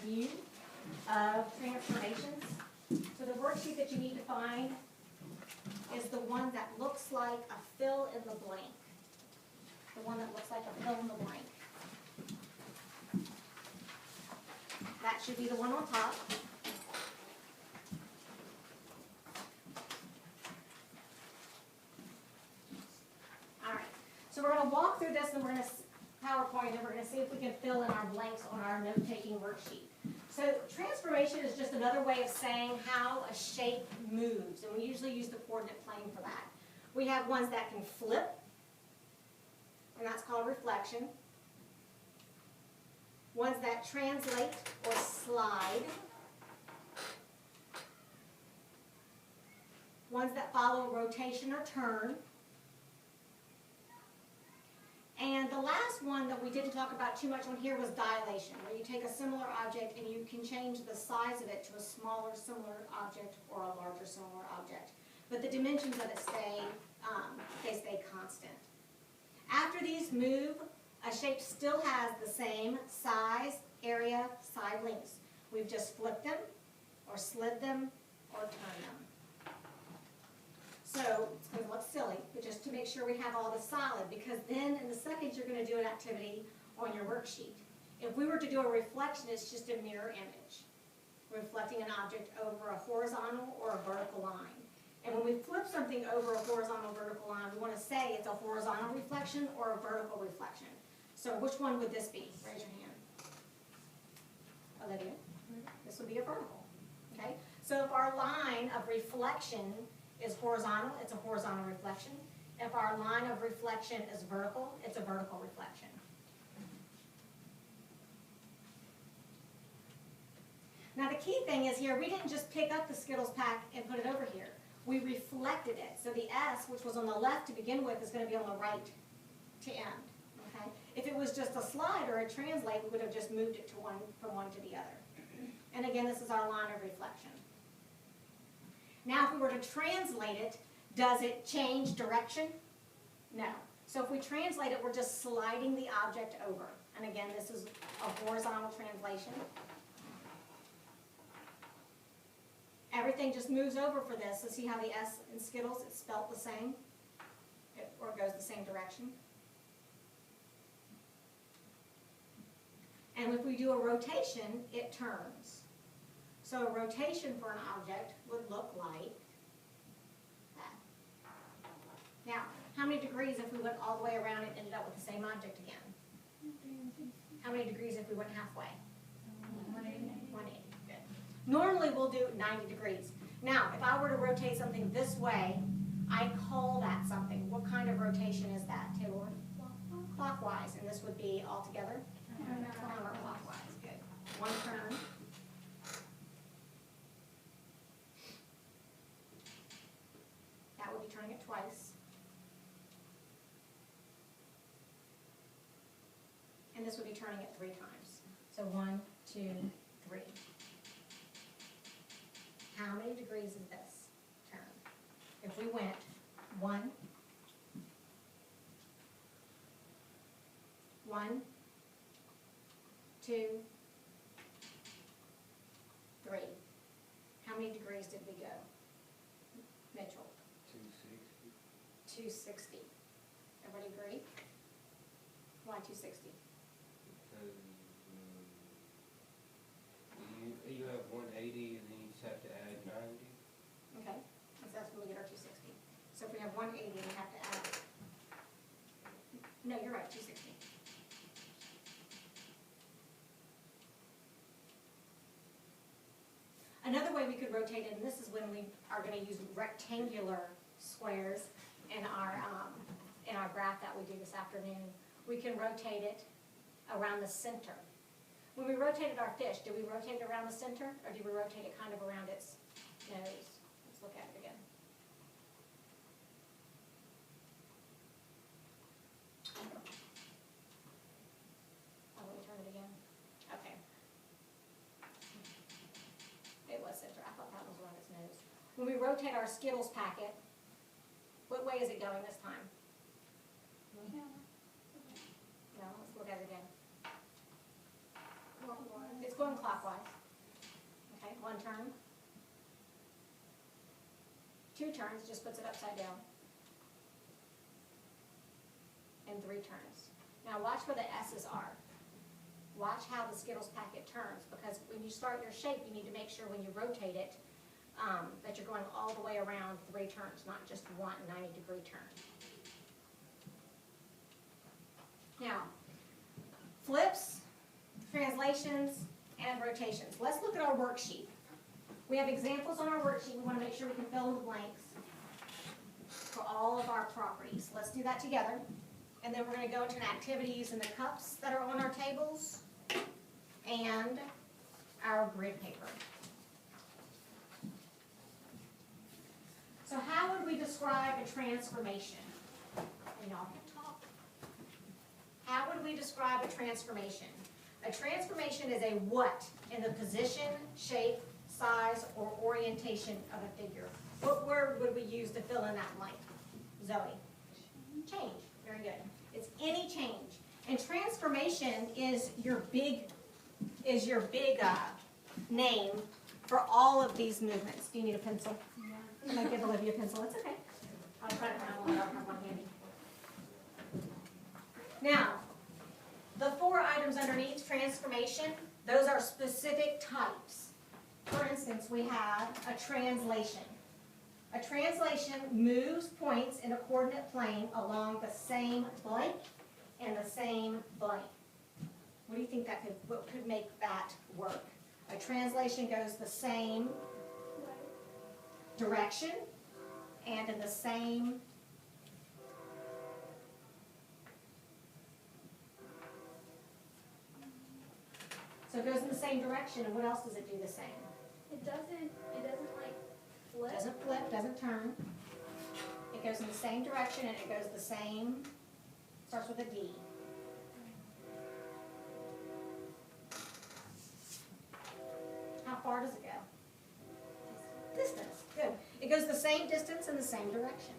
review of transformations. So the worksheet that you need to find is the one that looks like a fill in the blank. The one that looks like a fill in the blank. That should be the one on top. All right, so we're going to walk through this and we're going to PowerPoint and we're going to see if we can fill in our blanks on our note-taking worksheet. So transformation is just another way of saying how a shape moves, and we usually use the coordinate plane for that. We have ones that can flip, and that's called reflection. Ones that translate or slide. Ones that follow rotation or turn. And the last one that we didn't talk about too much on here was dilation, where you take a similar object and you can change the size of it to a smaller similar object or a larger similar object. But the dimensions of it stay constant. After these move, a shape still has the same size, area, side lengths. We've just flipped them, or slid them, or turned them. So it's going to look silly, but just to make sure we have all the solid, because then in the second you're going to do an activity on your worksheet. If we were to do a reflection, it's just a mirror image, reflecting an object over a horizontal or a vertical line. And when we flip something over a horizontal vertical line, we want to say it's a horizontal reflection or a vertical reflection. So which one would this be? Raise your hand. Olivia? This would be a vertical. Okay? So if our line of reflection is horizontal, it's a horizontal reflection. If our line of reflection is vertical, it's a vertical reflection. Now the key thing is here, we didn't just pick up the Skittles pack and put it over here. We reflected it. So the S, which was on the left to begin with, is going to be on the right to end. Okay? If it was just a slide or a translate, we would have just moved it from one to the other. And again, this is our line of reflection. Now, if we were to translate it, does it change direction? No. So if we translate it, we're just sliding the object over. And again, this is a horizontal translation. Everything just moves over for this. So see how the S in Skittles, it's spelt the same? Or it goes the same direction. And if we do a rotation, it turns. So a rotation for an object would look like that. Now, how many degrees if we went all the way around and ended up with the same object again? How many degrees if we went halfway? 180. 180, good. Normally we'll do 90 degrees. Now, if I were to rotate something this way, I call that something. What kind of rotation is that, Taylor? Clockwise, and this would be altogether? Counterclockwise, good. One turn. That would be turning it twice. And this would be turning it 3 times. So 1, 2, 3. How many degrees is this turn? If we went 1, 2, 3. How many degrees did we go? Mitchell? 260. Everybody agree? Why 260? Because you have 180 and then you just have to add 90. Okay, so that's when we get our 260. So if we have 180, we have to add, no, you're right, 260. Another way we could rotate it, and this is when we are going to use rectangular squares in our graph that we do this afternoon. We can rotate it around the center. When we rotated our fish, did we rotate it around the center, or did we rotate it kind of around its nose? Let's look at it again. Oh, let me turn it again. Okay. It was center. I thought that was around its nose. When we rotate our Skittles packet, what way is it going this time? No, let's look at it again. It's going clockwise. Okay, one turn. 2 turns, just puts it upside down. And 3 turns. Now watch where the S's are. Watch how the Skittles packet turns, because when you start your shape, you need to make sure when you rotate it, that you're going all the way around 3 turns, not just one 90-degree turn. Now, flips, translations, and rotations. Let's look at our worksheet. We have examples on our worksheet. We want to make sure we can fill in the blanks for all of our properties. Let's do that together. And then we're going to go into activities in the cups that are on our tables and our grid paper. So how would we describe a transformation? And y'all can talk. How would we describe a transformation? A transformation is a what in the position, shape, size, or orientation of a figure. What word would we use to fill in that blank? Zoe. Change. Very good. It's any change. And transformation is your big name for all of these movements. Do you need a pencil? I'm going to give Olivia a pencil. It's okay. I'll try to find one. I don't have one handy. Now, the 4 items underneath transformation, those are specific types. For instance, we have a translation. A translation moves points in a coordinate plane along the same blank and the same blank. What do you think what could make that work? A translation goes the same direction and in the same so it goes in the same direction, and what else does it do the same? It doesn't like flip. Doesn't flip, doesn't turn. It goes in the same direction and it goes the same, starts with a D. How far does it go? Distance, good. It goes the same distance in the same direction.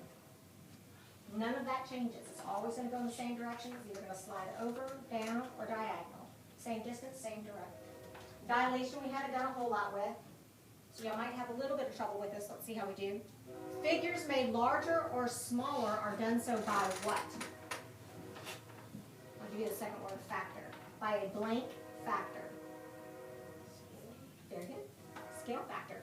None of that changes. It's always going to go in the same direction. It's either going to slide over, down, or diagonal. Same distance, same direction. Dilation we haven't done a whole lot with. So y'all might have a little bit of trouble with this. Let's see how we do. Figures made larger or smaller are done so by what? I'll give you the second word, factor. By a blank factor. Very good. Scale factor.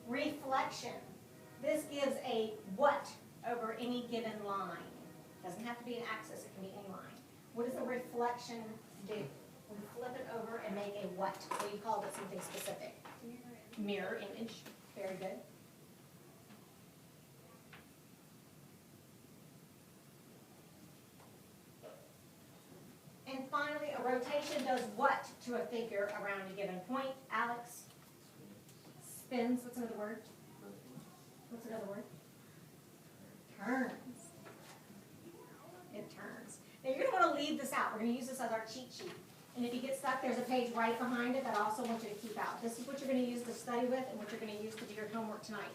Reflection. This gives a what over any given line. Doesn't have to be an axis, it can be any line. What does the reflection do? We flip it over and make a what? So you called it something specific. Mirror image. Very good. And finally, a rotation does what to a figure around a given point? Alex? Spins. What's another word? What's another word? Turns. It turns. Now you're going to want to leave this out. We're going to use this as our cheat sheet. And if you get stuck, there's a page right behind it that I also want you to keep out. This is what you're going to use to study with and what you're going to use to do your homework tonight.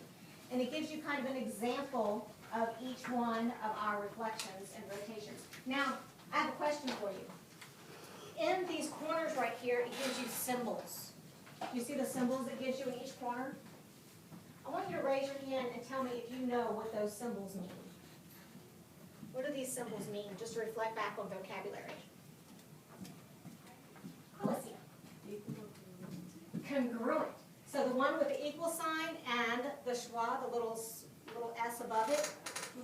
And it gives you kind of an example of each one of our reflections and rotations. Now, I have a question for you. In these corners right here, it gives you symbols. You see the symbols it gives you in each corner? I want you to raise your hand and tell me if you know what those symbols mean. What do these symbols mean, just to reflect back on vocabulary? Let's see. Congruent. So the one with the equal sign and the schwa, the little S above it,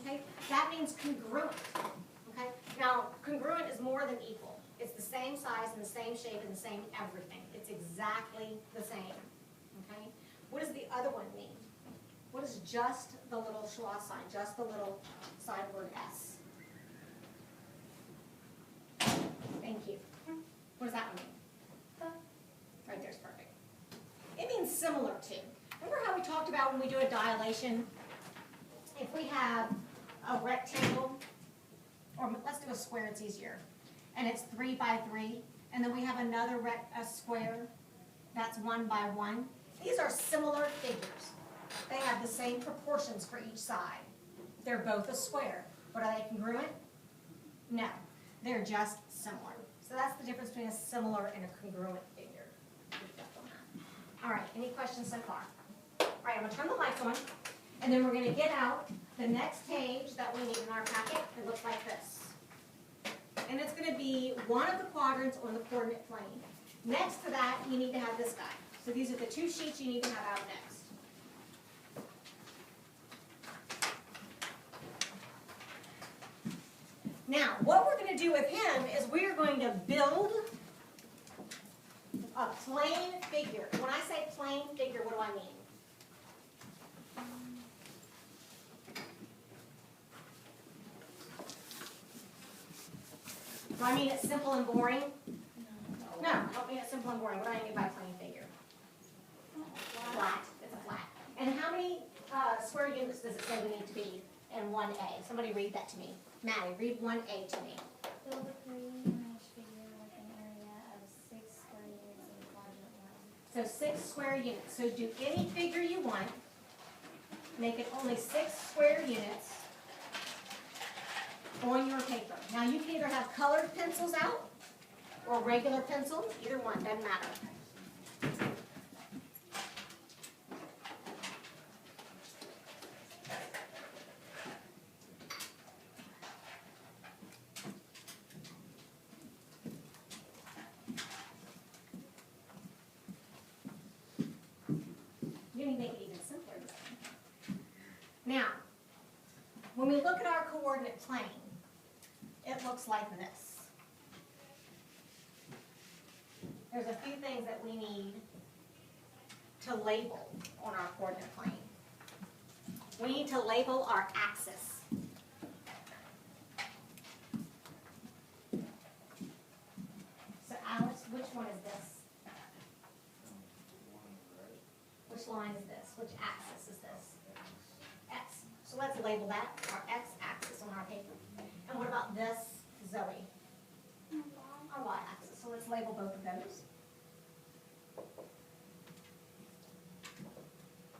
okay, that means congruent. Okay? Now, congruent is more than equal. It's the same size and the same shape and the same everything. It's exactly the same. Okay? What does the other one mean? What is just the little schwa sign, just the little side word S? Thank you. What does that one mean? Right there's perfect. It means similar to. Remember how we talked about when we do a dilation? If we have a rectangle, or let's do a square, it's easier. And it's 3 by 3. And then we have another square that's 1 by 1. These are similar figures. They have the same proportions for each side. They're both a square. But are they congruent? No. They're just similar. So that's the difference between a similar and a congruent figure. All right, any questions so far? All right, I'm gonna turn the lights on, and then we're gonna get out the next page that we need in our packet. It looks like this. And it's gonna be one of the quadrants on the coordinate plane. Next to that, you need to have this guy. So these are the two sheets you need to have out next. Now, what we're going to do with him is we are going to build a plane figure. When I say plane figure, what do I mean? Do I mean it's simple and boring? No, I don't mean it's simple and boring. What do I mean by plane figure? Flat. It's a flat. And how many square units does it say we need to be in 1A? Somebody read that to me. Maddie, read 1A to me. Build a 3-dimensional figure with an area of 6 square units in quadrant 1. So 6 square units. So do any figure you want. Make it only 6 square units on your paper. Now you can either have colored pencils out or regular pencils. Either one, doesn't matter. You can make it even simpler. Now, when we look at our coordinate plane, it looks like this. There's a few things that we need to label on our coordinate plane. We need to label our axis. So Alex, which one is this? Which line is this? Which axis is this? X. So let's label that our x-axis on our paper. And what about this, Zoe? Our y-axis. So let's label both of those.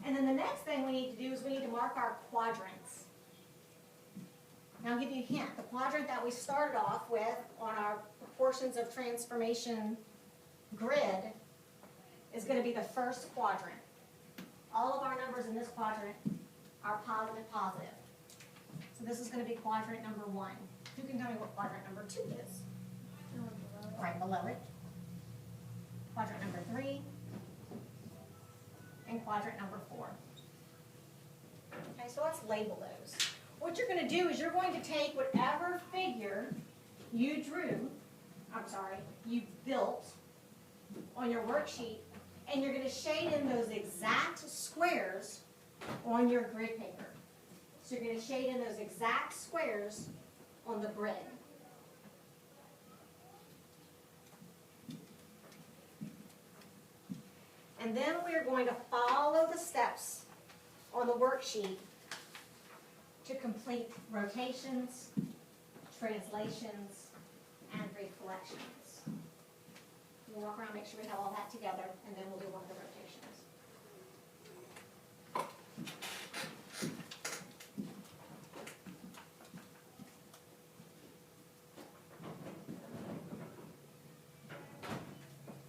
And then the next thing we need to do is we need to mark our quadrants. Now I'll give you a hint. The quadrant that we started off with on our proportions of transformation grid is going to be the first quadrant. All of our numbers in this quadrant are positive, positive. So this is going to be quadrant number 1. Who can tell me what quadrant number 2 is? Right below it. Quadrant number 3. And quadrant number 4. Okay, so let's label those. What you're going to do is you're going to take whatever figure you you built on your worksheet, and you're going to shade in those exact squares on your grid paper. So you're going to shade in those exact squares on the grid. And then we're going to follow the steps on the worksheet to complete rotations, translations, and reflections. We'll walk around, make sure we have all that together, and then we'll do one of the rotations.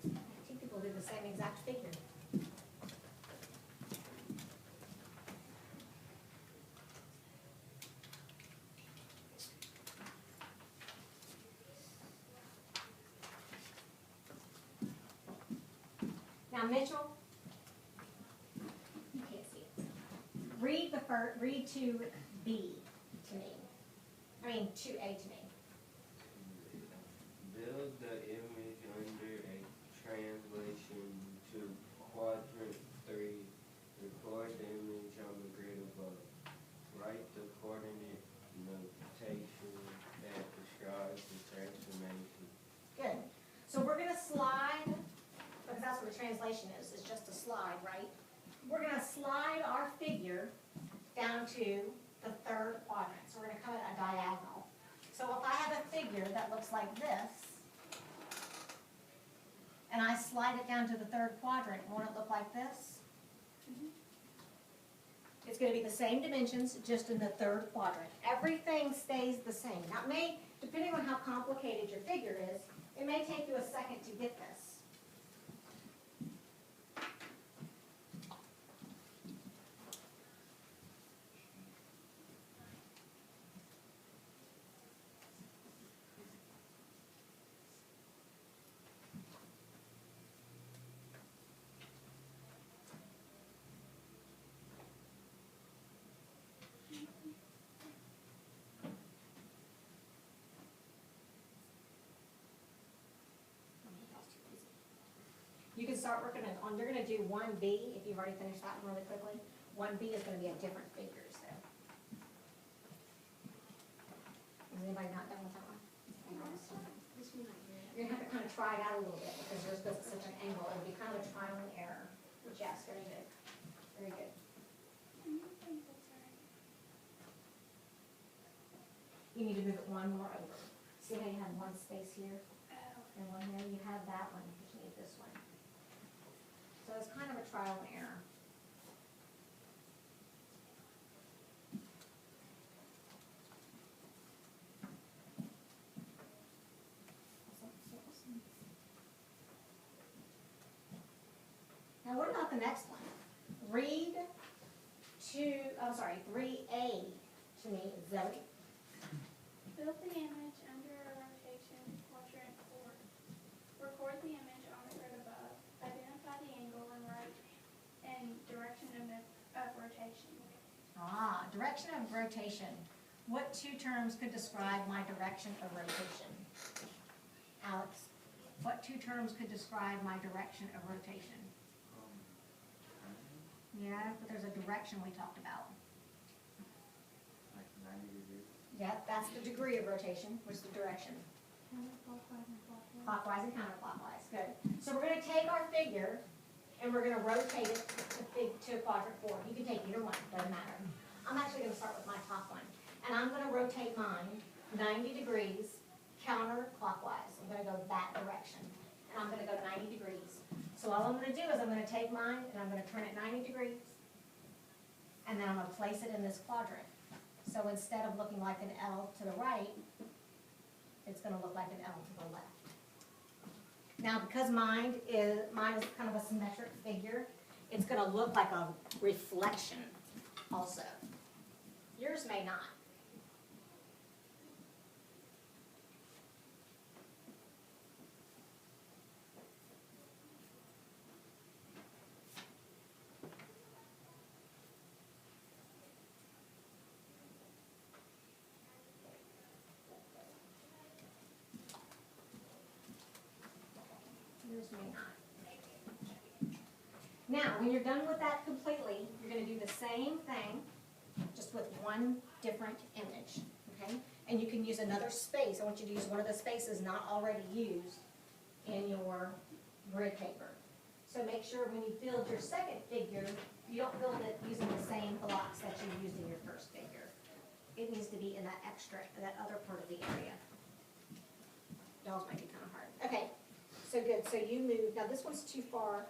I think people do the same exact figure. Now, Mitchell, you can't see it. Read 2B to me. I mean, 2A to me. Build the image under a translation to quadrant 3. Record the image on the grid above. Write the coordinate notation that describes the transformation. Good. So we're going to slide, because that's what a translation is. It's just a slide, right? We're going to slide our figure down to the third quadrant. So we're going to come at a diagonal. So if I have a figure that looks like this, and I slide it down to the third quadrant, won't it look like this? It's gonna be the same dimensions, just in the third quadrant. Everything stays the same. Now, it may, depending on how complicated your figure is, it may take you a second to get this. You can start working on, you're gonna do 1B, if you've already finished that one really quickly. 1B is gonna be a different figure, so. Is anybody not done with that one? You're gonna have to kind of try it out a little bit, because yours goes at such an angle, it'll be kind of a trial and error. But yes, very good, very good. You need to move it one more over. See how you have one space here and one there? You have that one, you just need this one. So it's kind of a trial and error. Now what about the next one? Read 3A to me, Zoe. Build the image under a rotation quadrant 4. Record the image on the grid above. Identify the angle and direction of rotation. Direction of rotation. What two terms could describe my direction of rotation? Alex, what two terms could describe my direction of rotation? Yeah, but there's a direction we talked about. Like 90 degrees. Yeah, that's the degree of rotation, which is the direction. Clockwise and counterclockwise, good. So we're gonna take our figure and we're gonna rotate it to quadrant 4. You can take either one, doesn't matter. I'm actually gonna start with my top one. And I'm gonna rotate mine 90 degrees counterclockwise. I'm gonna go that direction. And I'm gonna go 90 degrees. So all I'm gonna do is I'm gonna take mine and I'm gonna turn it 90 degrees. And then I'm gonna place it in this quadrant. So instead of looking like an L to the right, it's gonna look like an L to the left. Now, because mine is kind of a symmetric figure, it's gonna look like a reflection also. Yours may not. Yours may not. Now, when you're done with that completely, you're gonna do the same thing, just with one different image, okay? And you can use another space. I want you to use one of the spaces not already used in your grid paper. So make sure when you build your second figure, you don't build it using the same blocks that you used in your first figure. It needs to be in that other part of the area. Y'all's might be kind of hard. Okay, so good. So you move, now this one's too far.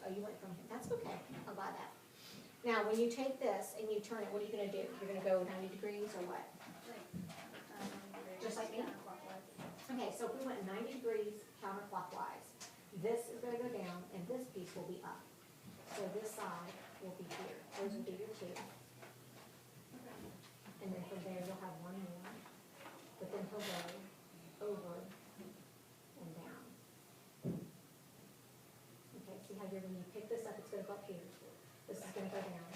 Oh, you went from here. That's okay. I'll buy that. Now, when you take this and you turn it, what are you gonna do? You're gonna go 90 degrees or what? Just like me? Okay, so if we went 90 degrees counterclockwise, this is gonna go down and this piece will be up. So this side will be here. Those will be your two. And then from there, you'll have one more. But then he'll go over and down. Okay, see how when you pick this up, it's gonna go up here. This is gonna go down,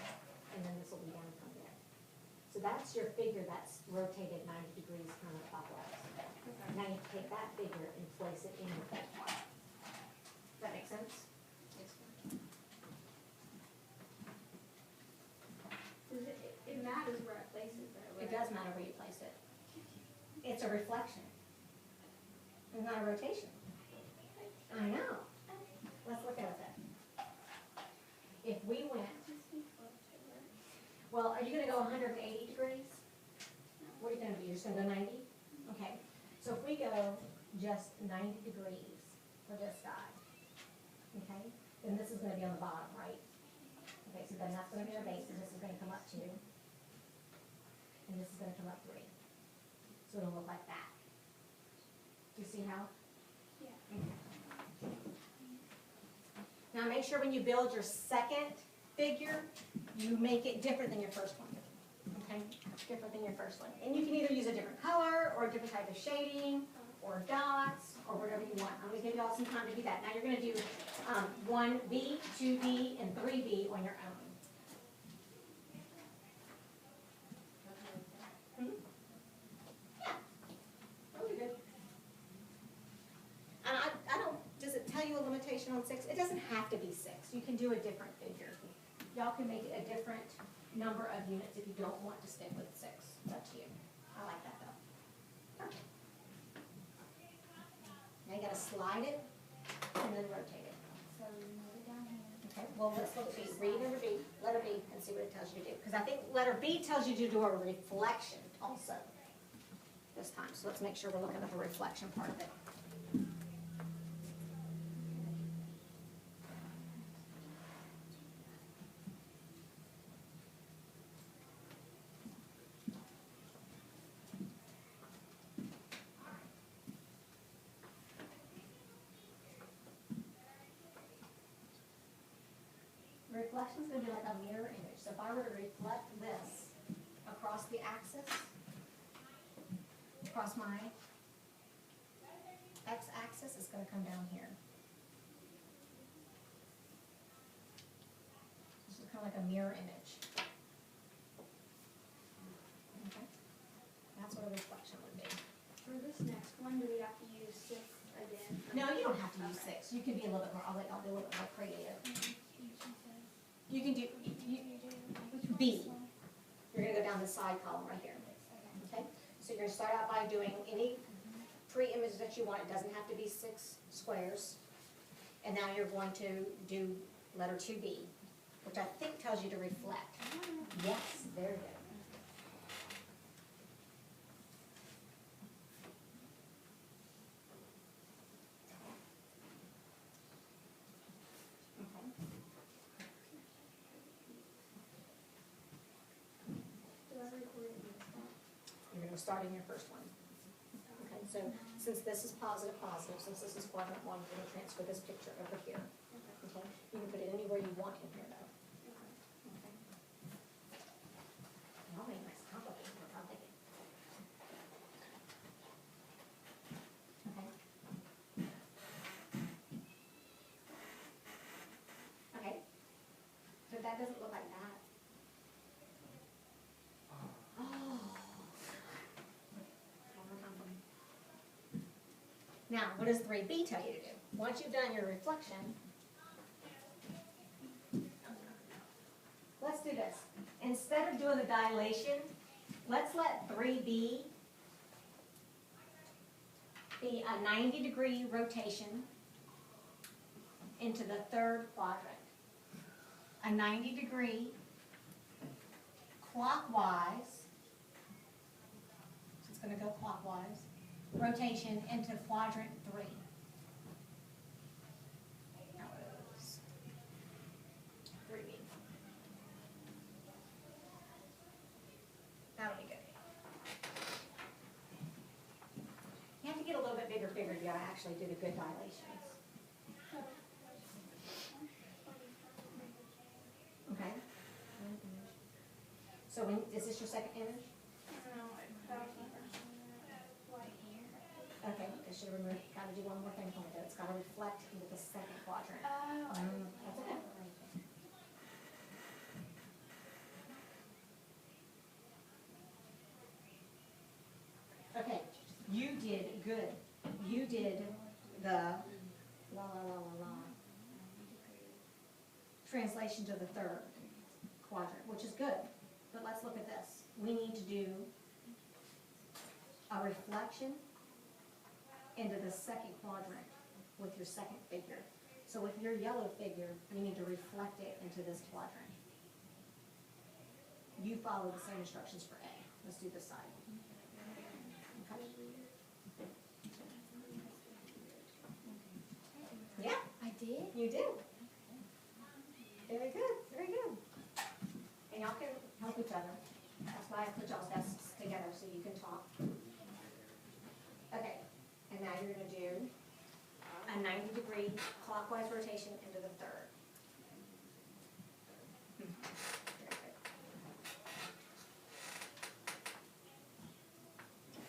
and then this will be down from there. So that's your figure that's rotated 90 degrees counterclockwise. Now you take that figure and place it in your fifth one. Does that make sense? It matters where I place it though, It right? does matter where you place it. It's a reflection. It's not a rotation. I know. Let's look at it. If we went, well, are you gonna go 180 degrees? What are you gonna do? You're just gonna go 90? Okay. So if we go just 90 degrees for this guy, okay, then this is gonna be on the bottom, right? Okay, so then that's gonna be our base, and this is gonna come up 2. And this is gonna come up 3. So it'll look like that. Do you see how? Yeah. Now make sure when you build your second figure, you make it different than your first one. Okay? Different than your first one. And you can either use a different color, or a different type of shading, or dots, or whatever you want. I'm gonna give you all some time to do that. Now you're gonna do 1B, 2B, and 3B on your own. Really good. And I don't, does it tell you a limitation on 6? It doesn't have to be 6. You can do a different figure. Y'all can make it a different number of units if you don't want to stick with 6. It's up to you. I like that though. Perfect. Now you gotta slide it and then rotate it. So move it down here. Okay, well, let's look at B. Read letter B, letter B, and see what it tells you to do. Because I think letter B tells you to do a reflection also this time. So let's make sure we're looking at the reflection part of it. Reflection is going to be like a mirror image. So if I were to reflect this across the axis, across my x-axis, it's going to come down here. This is kind of like a mirror image. Okay? That's what a reflection would be. For this next one, do we have to use 6 again? No, you don't have to use 6. You can be a little bit more, I'll be a little bit more creative. You can do, B. You're gonna go down the side column right here, okay? So you're gonna start out by doing any tree image that you want. It doesn't have to be 6 squares. And now you're going to do letter 2B, which I think tells you to reflect. Yes, very good. You're gonna start in your first one. Okay, so since this is positive, since this is quadrant 1, you're gonna transfer this picture over here. Okay, you can put it anywhere you want in here though. Okay. Y'all make this complicated, but I'll take it. Okay. Okay. So that doesn't look like that. Now, what does 3B tell you to do? Once you've done your reflection, let's do this. Instead of doing the dilation, let's let 3B be a 90-degree rotation into the 3rd quadrant. A 90-degree clockwise, so it's going to go clockwise, rotation into quadrant 3. Now it's 3B. That'll be good. You have to get a little bit bigger figure. You gotta actually do the good dilations. Okay. So when, is this your second image? Okay, I should have removed, gotta do one more thing for me though. It's gotta reflect into the 2nd quadrant. That's okay. Okay, you did good. You did the la la la la la translation to the 3rd quadrant, which is good. But let's look at this. We need to do a reflection into the 2nd quadrant with your 2nd figure. So with your yellow figure, you need to reflect it into this quadrant. You follow the same instructions for A. Let's do this side. Okay. Yeah, I did? you do. Very good, very good. each other. That's why I put y'all's desks together so you can talk. Okay, and now you're gonna do a 90-degree clockwise rotation into the third. Very good.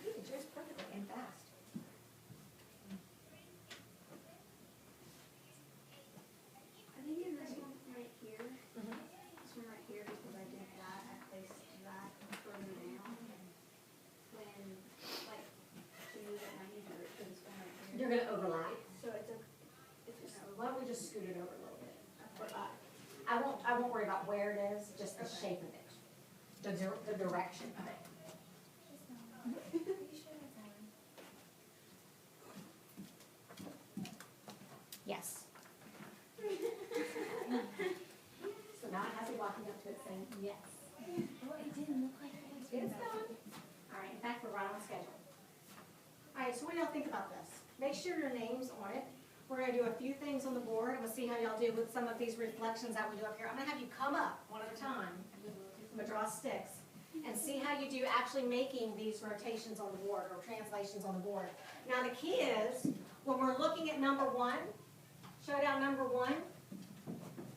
You did yours perfectly and fast. I think in this one right here, this one right here, because I did that, I placed that further down. When, like, to move it 90 degrees, for this one right here. You're gonna overlap. So it's a, Why don't we just scoot it over a little bit? I won't worry about where it is, just the shape of it, the direction of it. Are you sure it's on? Yes. So now it has me walking up to it saying yes. Well, it didn't look like it. It's done. All right, in fact, we're right on schedule. All right, so what do y'all think about this? Make sure your name's on it. We're gonna do a few things on the board, and we'll see how y'all do with some of these reflections that we do up here. I'm gonna have you come up one at a time. I'm gonna draw sticks and see how you do actually making these rotations on the board or translations on the board. Now, the key is, when we're looking at number one, showdown number one,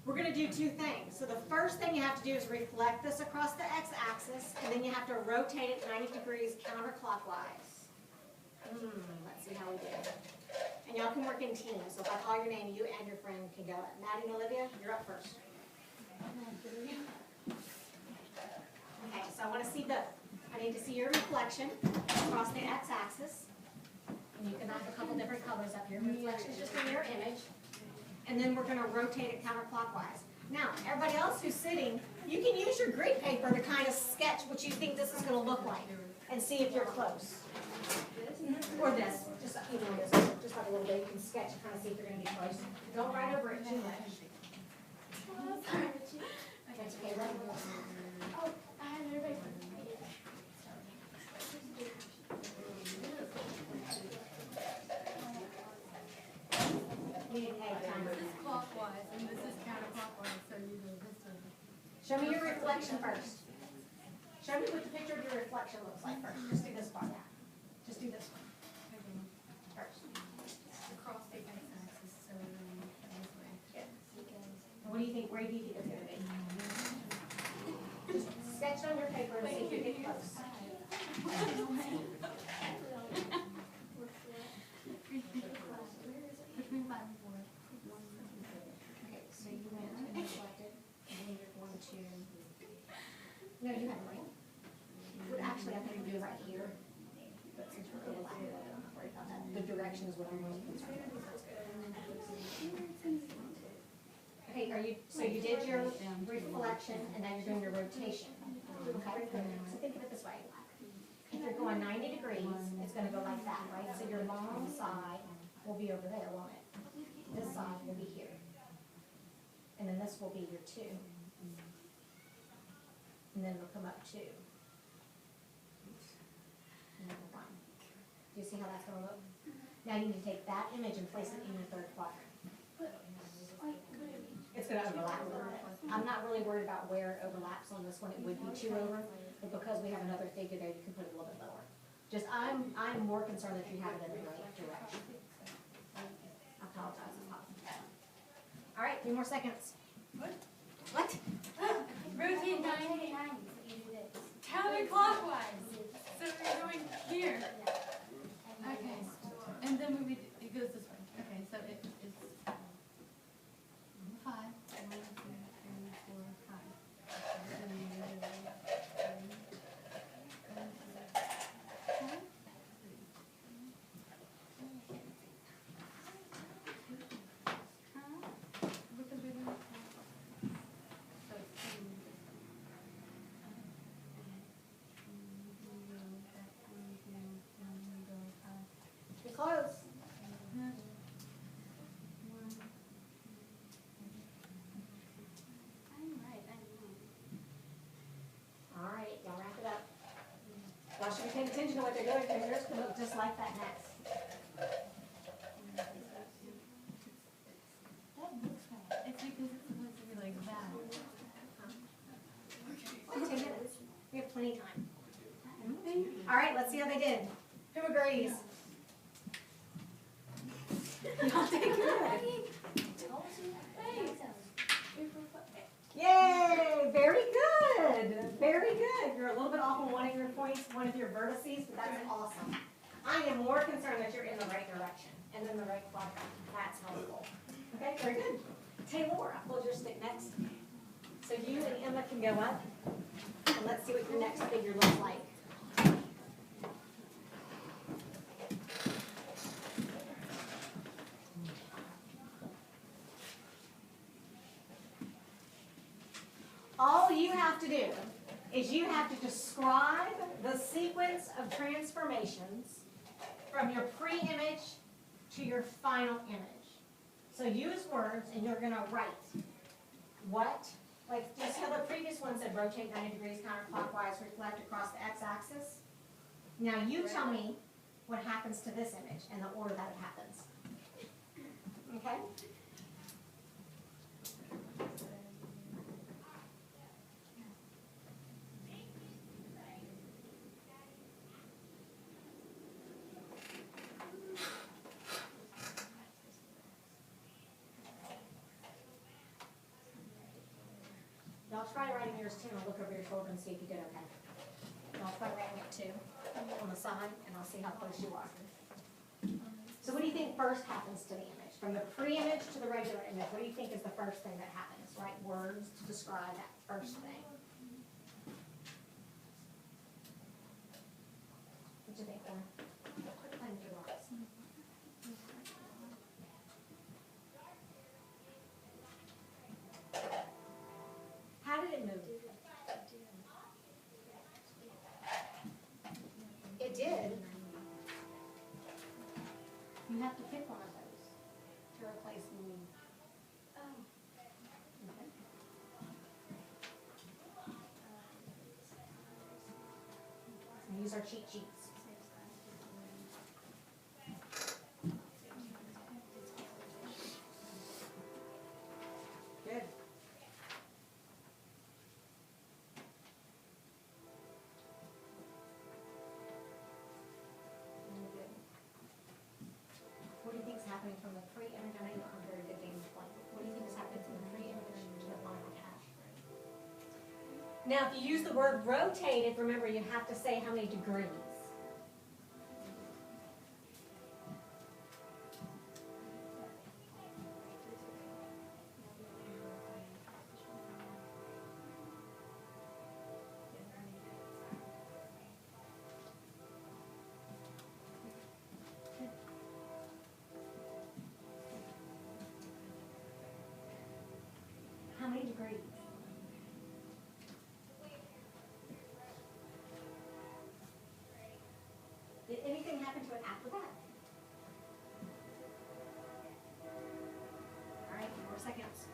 we're gonna do two things. So the first thing you have to do is reflect this across the x-axis, and then you have to rotate it 90 degrees counterclockwise. Let's see how we do. And y'all can work in teams, so if I call your name, you and your friend can go. Maddie and Olivia, you're up first. Okay, so I want to see both. I need to see your reflection across the x-axis. And you can have a couple different colors up here. Reflection is just a mirror image. And then we're going to rotate it counterclockwise. Now, everybody else who's sitting, you can use your green paper to kind of sketch what you think this is going to look like and see if you're close. Or this, just even on this, just like a little bit, you can sketch and kind of see if you're going to be close. Don't write over it too much. That's okay, let it go. oh, I have everybody. You need to take time. This is clockwise and this is counterclockwise, so you go this way. Show me your reflection first. Show me what the picture of your reflection looks like first. Just do this part. Just do this one first. Across the x-axis, so this way. What do you think? Where do you think it's going to be? Just sketch on your paper and see if you get close. Between 5 and 4. Okay, so you went and reflected, and then you're going to. No, you haven't, right? Well, actually, I think you do right here. But since we're overlapping, I'm not worried about that. The direction is what I'm most concerned with. Okay, so you did your reflection, and now you're doing your rotation. Okay, so think of it this way. If you're going 90 degrees, it's gonna go like that, right? So your long side will be over there, won't it? This side will be here. And then this will be your 2. And then it'll come up 2. And then 1. Do you see how that's gonna look? Now you need to take that image and place it in your third quadrant. It's gonna overlap a little bit. I'm not really worried about where it overlaps on this one. It would be 2 over, but because we have another figure there, you can put it a little bit lower. Just, I'm more concerned that you have it in the right direction. I apologize. All right, 3 more seconds. What? Rotate 90 counterclockwise. So we're going here. Okay. And then it goes this way. Okay, so it's 5. 1, 2, 3, 4, 5. You're close. All right, y'all wrap it up. Y'all should be paying attention to what they're doing, because yours can look just like that next. That looks right. It's because it's supposed to be like that. 2 minutes. anytime. All right, let's see how they did. Who agrees? Y'all did good. Yay, very good, very good. You're a little bit off on one of your points, one of your vertices, but that's awesome. I am more concerned that you're in the right direction and in the right quadrant. That's helpful. Okay, very good. Taylor, hold your stick next. So you and Emma can go up, and let's see what your next figure looks like. All you have to do is you have to describe the sequence of transformations from your pre-image to your final image. So use words and you're gonna write what, like just how the previous one said, rotate 90 degrees counterclockwise, reflect across the x-axis. Now you tell me what happens to this image and the order that it happens. Okay? Y'all try writing yours too, and I'll look over your shoulder and see if you did okay. Y'all try writing it too, on the side, and I'll see how close you are. So what do you think first happens to the image? From the pre-image to the regular image, what do you think is the first thing that happens? Write words to describe that first thing. What do you think, Lauren? Quit playing with your rocks. How did it move? It did. You have to pick one of those to replace move. Okay. And these are cheat sheets. Good. What do you think is happening from the pre-image? I know you don't have a very good game plan. What do you think is happening from the pre-image to the final cache? Now, if you use the word rotated, remember you have to say how many degrees. How many degrees? Did anything happen to it after that? All right, 4 seconds.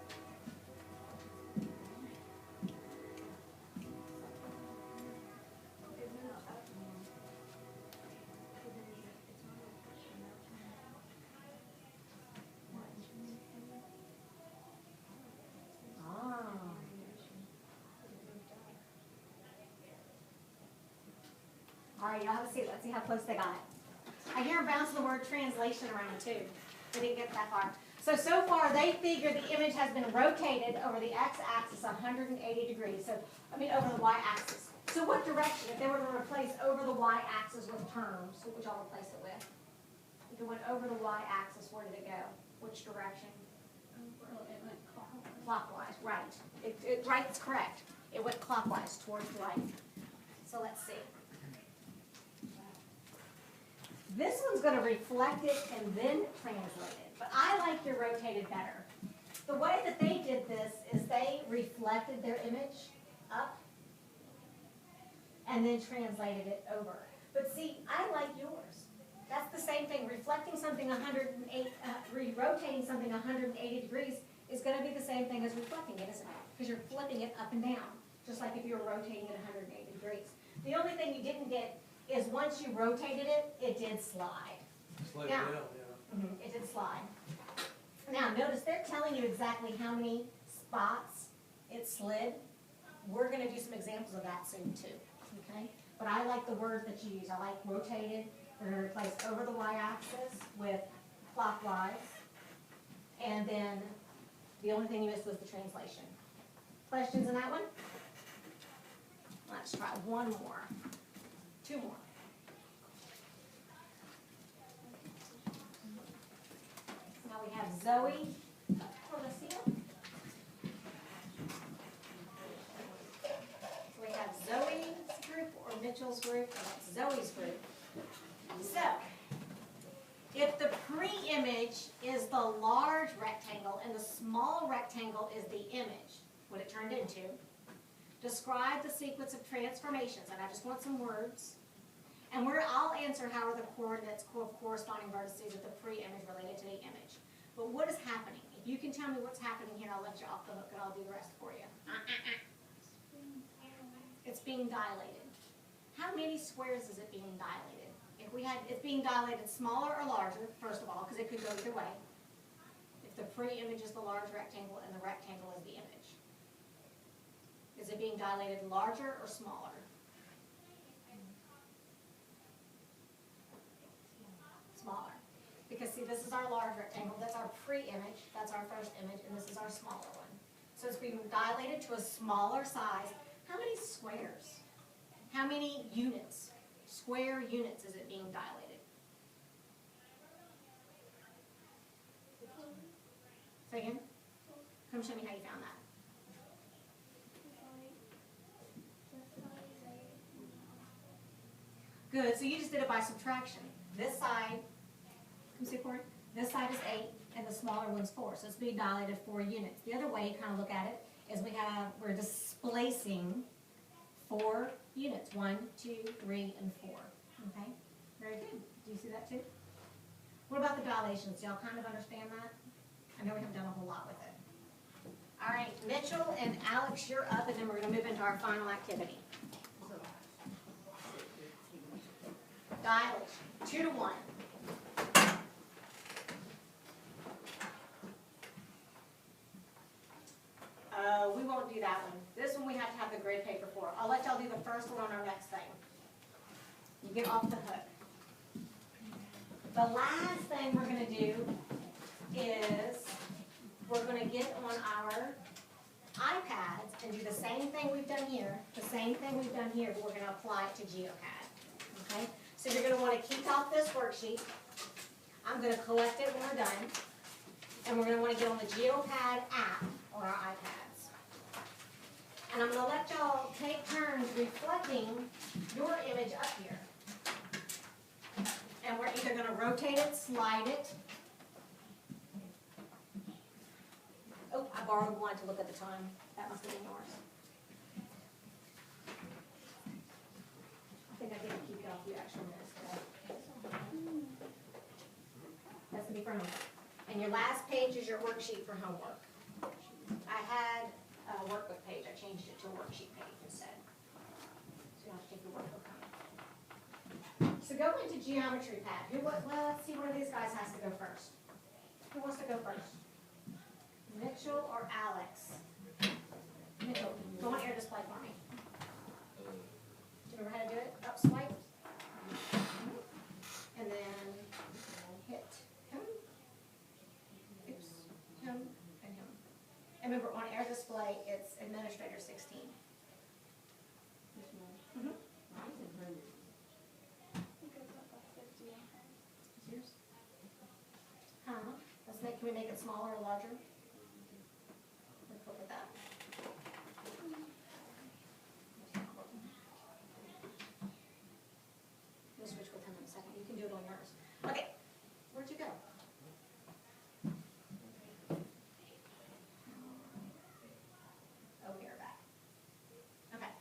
All right, y'all have a seat. Let's see how close they got it. I hear them bouncing the word translation around too. They didn't get that far. So far they figure the image has been rotated over the x-axis 180 degrees. Over the y-axis. So what direction? If they were to replace over the y-axis with terms, what would y'all replace it with? If it went over the y-axis, where did it go? Which direction? Well, it went clockwise. Clockwise, right. Right, it's correct. It went clockwise towards the right. So let's see. This one's going to reflect it and then translate it. But I like your rotated better. The way that they did this is they reflected their image up and then translated it over. But see, I like yours. That's the same thing. Reflecting something 108, rotating something 180 degrees is going to be the same thing as reflecting it, isn't it? Because you're flipping it up and down, just like if you were rotating it 180 degrees. The only thing you didn't get is once you rotated it, it did slide. Slide Now- down, yeah. It did slide. Now, notice they're telling you exactly how many spots it slid. We're going to do some examples of that soon, too. okay? But I like the words that you use. I like rotated. We're gonna replace over the y-axis with clockwise. And then the only thing you missed was the translation. Questions in that one? Let's try one more. Two more. Now we have Zoe Corlicio. So we have Zoe's group or Mitchell's group, and that's Zoe's group. So, if the pre-image is the large rectangle and the small rectangle is the image, what it turned into, describe the sequence of transformations, and I just want some words. And I'll answer how are the coordinates of corresponding vertices of the pre-image related to the image. But what is happening? If you can tell me what's happening here, I'll let you off the hook and I'll do the rest for you. It's being dilated. How many squares is it being dilated? If we had, it's being dilated smaller or larger, first of all, because it could go either way. If the pre-image is the large rectangle and the rectangle is the image. Is it being dilated larger or smaller? Smaller. Because see, this is our large rectangle, that's our pre-image, that's our first image, and this is our smaller one. So it's being dilated to a smaller size. How many squares? How many units? Square units is it being dilated? Say again? Come show me how you found that. Good, so you just did it by subtraction. This side, come see Corey? This side is 8 and the smaller one's 4, so it's being dilated 4 units. The other way to kind of look at it is we're displacing 4 units, 1, 2, 3, and 4. Okay, very good. Do you see that too? What about the dilations? Do y'all kind of understand that? I know we haven't done a whole lot with it. All right, Mitchell and Alex, you're up, and then we're going to move into our final activity. Dilation, 2 to 1. We won't do that one. This one we have to have the grid paper for. I'll let y'all do the first one on our next thing. You get off the hook. The last thing we're going to do is we're going to get on our iPads and do the same thing we've done here, but we're going to apply it to GeoCAD. Okay? So you're going to want to keep off this worksheet. I'm going to collect it when we're done. And we're going to want to get on the GeoCAD app on our iPads. And I'm going to let y'all take turns reflecting your image up here. And we're either going to rotate it, slide it. Oh, I borrowed one to look at the time. That must have been yours. I think I didn't keep it off the actual minutes today. That's going to be for homework. And your last page is your worksheet for homework. I had a workbook page. I changed it to a worksheet page instead. So you'll have to take your workbook home. So go into Geometry Pad. Well, let's see, one of these guys has to go first. Who wants to go first? Mitchell or Alex? Mitchell, go on air display for me. Do you remember how to do it? Up swipe. And then hit him. Oops. Him and him. And remember, on air display, it's Administrator 16. Mm-hmm. Yours? Huh? Can we make it smaller or larger? Let's look at that. We'll switch with him in a second. You can do it on yours. Okay. Where'd you go? Oh, we are back. Okay.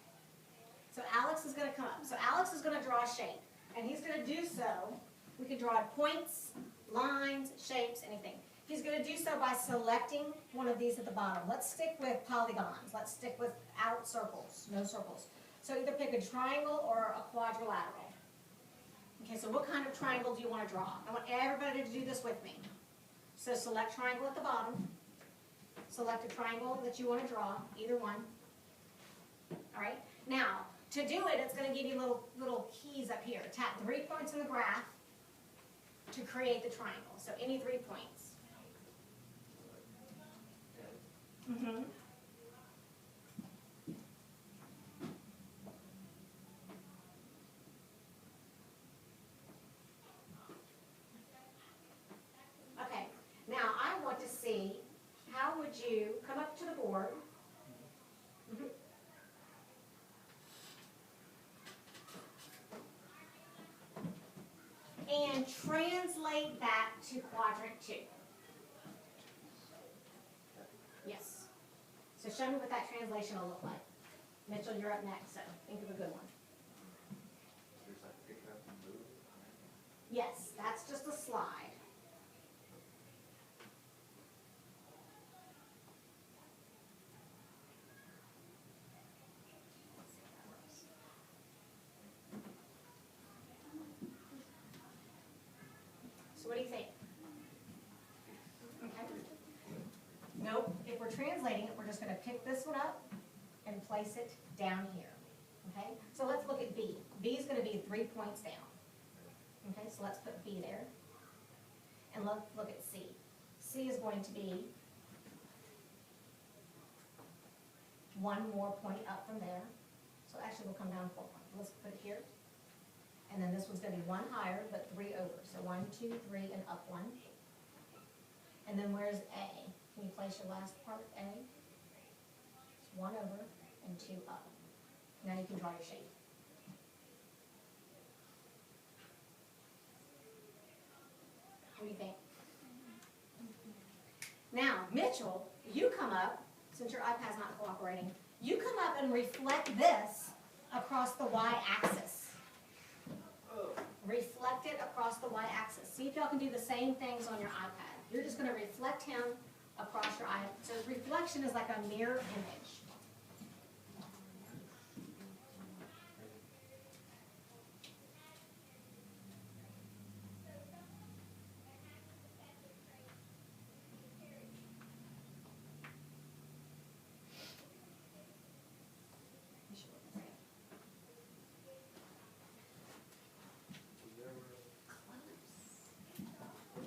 So Alex is going to come up. So Alex is going to draw a shape. And he's going to do so. We can draw points, lines, shapes, anything. He's going to do so by selecting one of these at the bottom. Let's stick with polygons. Let's stick with out circles, no circles. So either pick a triangle or a quadrilateral. Okay, so what kind of triangle do you want to draw? I want everybody to do this with me. So select triangle at the bottom. Select a triangle that you want to draw, either one. All right. Now, to do it, it's gonna give you little keys up here. Tap 3 points in the graph to create the triangle. So any 3 points. Mm-hmm. Okay, now I want to see, how would you come up to the board? Mhm. And translate that to quadrant 2. Yes. So show me what that translation will look like. Mitchell, you're up next, so think of a good one. Just like pick up and move. Yes, that's just a slide. So what do you think? Okay. Nope, if we're translating it, we're just gonna pick this one up and place it down here. Okay, so let's look at B. B is gonna be 3 points down. Okay, so let's put B there. And look at C. C is going to be 1 more point up from there. So actually we'll come down 4 points. Let's put it here. And then this one's gonna be 1 higher, but 3 over. So 1, 2, 3, and up 1. And then where's A? Can you place your last part, A? It's 1 over and 2 up. Now you can draw your shape. What do you think? Now, Mitchell, you come up, since your iPad's not cooperating, you come up and reflect this across the y-axis. Reflect it across the y-axis. See if y'all can do the same things on your iPad. You're just going to reflect him across your eye. So reflection is like a mirror image.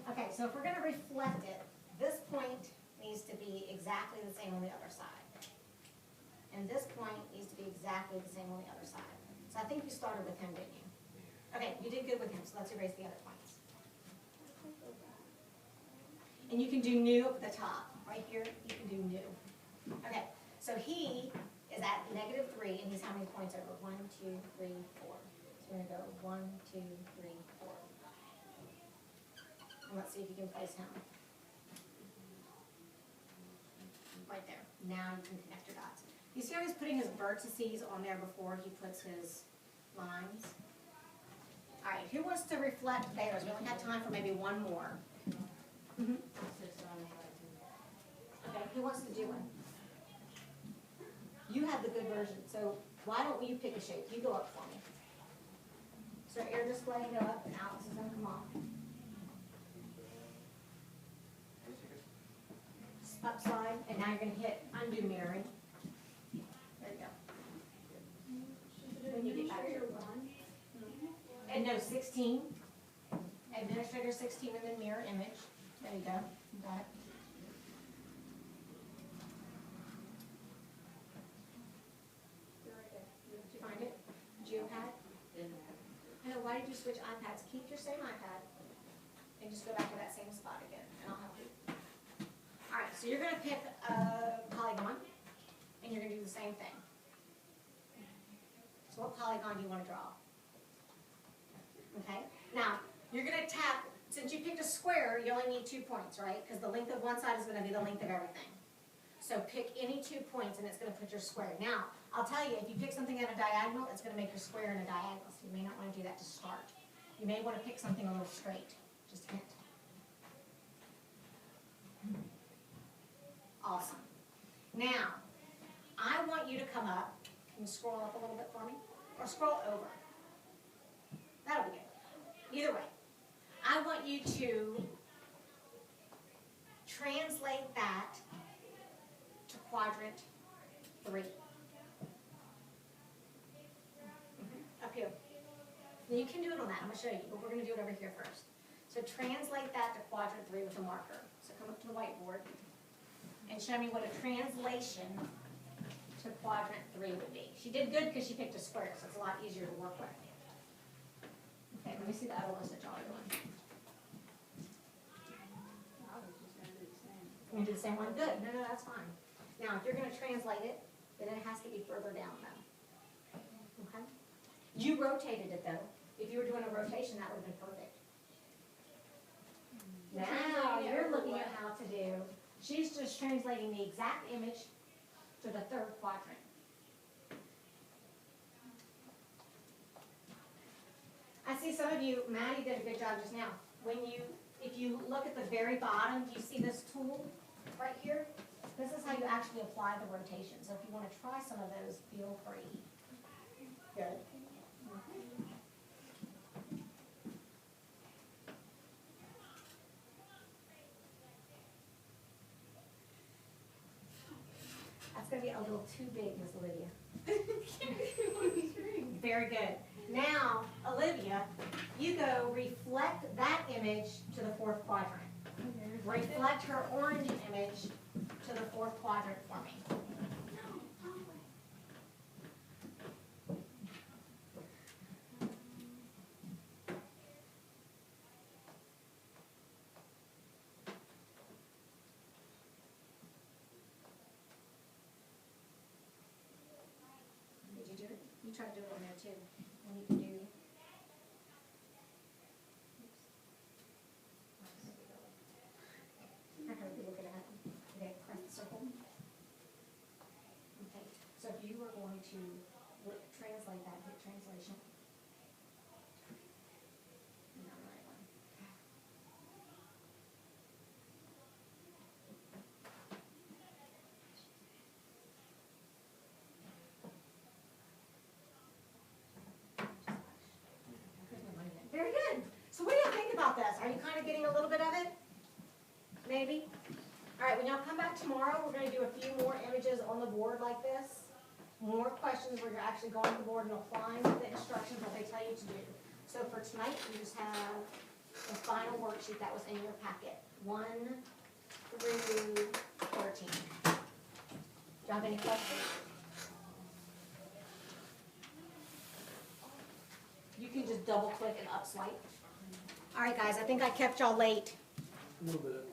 Okay, so if we're going to reflect it, this point needs to be exactly the same on the other side. And this point needs to be exactly the same on the other side. So I think you started with him, didn't you? Okay, you did good with him, so let's erase the other points. And you can do new up at the top. Right here, you can do new. Okay, so he is at -3, and he's how many points over? 1, 2, 3, 4. So we're going to go 1, 2, 3, 4. And let's see if you can place him. Right there. Now you can connect your dots. You see how he's putting his vertices on there before he puts his lines? All right, who wants to reflect theirs? We only have time for maybe one more. Mm-hmm. Okay, who wants to do one? You have the good version, so why don't you pick a shape? You go up for me. So air display, go up, and Alex is gonna come off. Upside, and now you're gonna hit undo mirroring. There you go. When you get back here. And no, 16. Administrator 16 and then mirror image. There you go. You got it. Did you find it? Geopad? I know, why did you switch iPads? Keep your same iPad and just go back to that same spot again, and I'll help you. All right, so you're going to pick a polygon, and you're going to do the same thing. So what polygon do you want to draw? Okay, now you're going to tap, since you picked a square, you only need 2 points, right? Because the length of one side is going to be the length of everything. So pick any 2 points, and it's going to put your square. Now, I'll tell you, if you pick something at a diagonal, it's going to make your square in a diagonal, so you may not want to do that to start. You may want to pick something a little straight, just a hint. Awesome. Now, I want you to come up. Can you scroll up a little bit for me? Or scroll over. That'll be good. Either way. I want you to translate that to quadrant 3. you can do it on that, I'm gonna show you, but we're gonna do it over here first. So translate that to quadrant 3 with a marker. So come up to the whiteboard and show me what a translation to quadrant 3 would be. She did good because she picked a square, so it's a lot easier to work with. Okay, let me see the other ones that y'all are doing. You gonna do the same one? Good, no, that's fine. Now, if you're gonna translate it, then it has to be further down though. Okay? You rotated it though. If you were doing a rotation, that would've been perfect. Now, you're looking at how to do, she's just translating the exact image to the third quadrant. I see some of you, Maddie did a good job just now. If you look at the very bottom, do you see this tool right here? This is how you actually apply the rotation. So if you want to try some of those, feel free. Good. That's going to be a little too big, Miss Olivia. Very good. Now, Olivia, you go reflect that image to the fourth quadrant. Reflect her orange image to the fourth quadrant for me. Did you do it? You try to do it in there too. When you can do. I heard you looking at it. Okay, press the circle. Okay, so if you were going to translate that, hit translation. And not the right one. Very good. So what do you think about this? Are you kind of getting a little bit of it? Maybe? All right, when y'all come back tomorrow, we're going to do a few more images on the board like this. More questions where you're actually going to the board and applying the instructions that they tell you to do. So for tonight, you just have the final worksheet that was in your packet, 1 through 13. Do you have any questions? You can just double click and up swipe. All right, guys, I think I kept y'all late. A little bit.